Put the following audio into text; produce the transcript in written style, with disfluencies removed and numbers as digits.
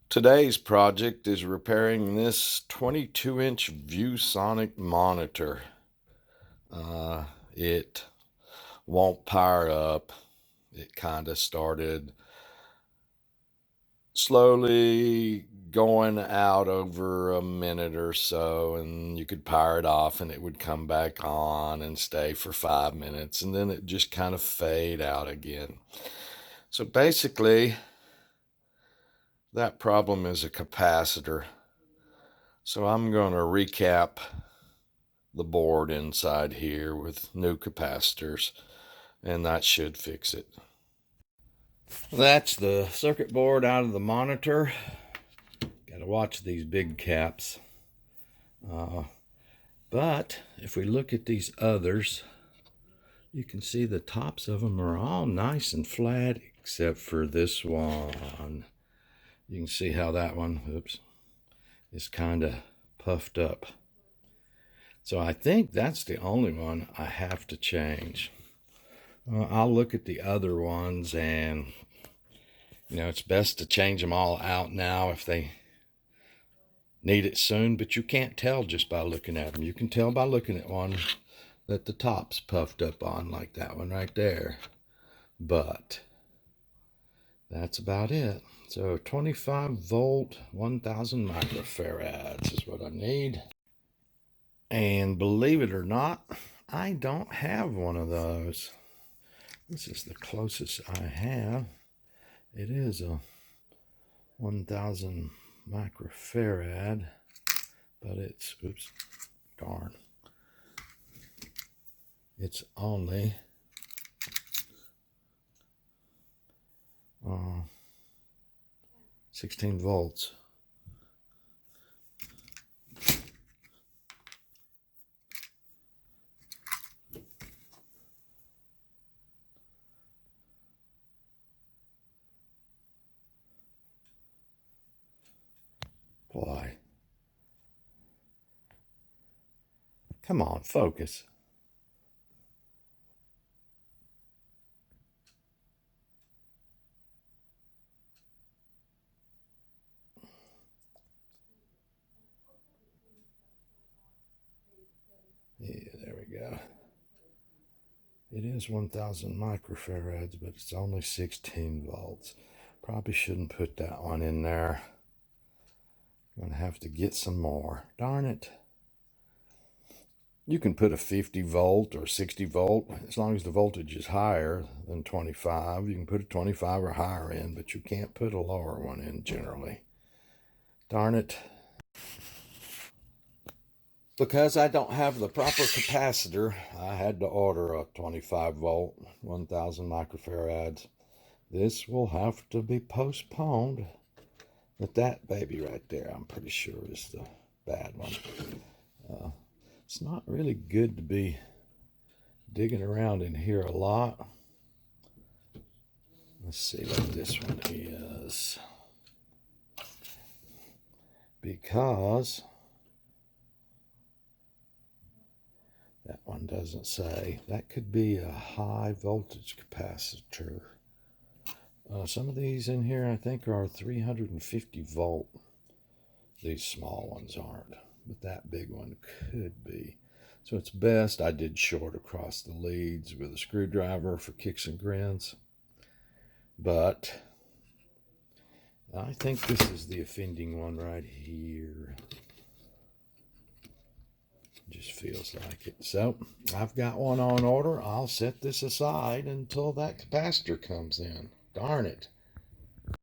Today's project is repairing this 22-inch ViewSonic monitor. It won't power up. It kind of started slowly going out over a minute or so, and you could power it off and it would come back on and stay for 5 minutes, and then it just kind of fade out again. So basically, that problem is a capacitor. So I'm going to recap the board inside here with new capacitors, and that should fix it. That's the circuit board out of the monitor. Got to watch these big caps. But if we look at these others, you can see the tops of them are all nice and flat except for this one. You can see how that one, oops, is kind of puffed up. So I think that's the only one I have to change. I'll look at the other ones, and it's best to change them all out now if they need it soon, but you can't tell just by looking at them. You can tell by looking at one that the top's puffed up on, like that one right there. But that's about it. So 25 volt, 1000 microfarads is what I need. And believe it or not, I don't have one of those. This is the closest I have. It is a 1000 microfarad, but it's, oops, darn. It's only 16 volts. Boy. Come on, focus. Yeah, there we go. It is 1000 microfarads, but it's only 16 volts. Probably shouldn't put that one in there. I'm going to have to get some more. Darn it. You can put a 50 volt or 60 volt, as long as the voltage is higher than 25. You can put a 25 or higher in, but you can't put a lower one in generally. Darn it. Because I don't have the proper capacitor, I had to order a 25 volt, 1000 microfarads. This will have to be postponed. But that baby right there, I'm pretty sure is the bad one. It's not really good to be digging around in here a lot. Let's see what this one is. Because that one doesn't say. That could be a high voltage capacitor. Some of these in here I think are 350 volt. These small ones aren't, but that big one could be. So it's best I did short across the leads with a screwdriver for kicks and grins. But I think this is the offending one right here. Just feels like it. So I've got one on order. I'll set this aside until that capacitor comes in. Darn it.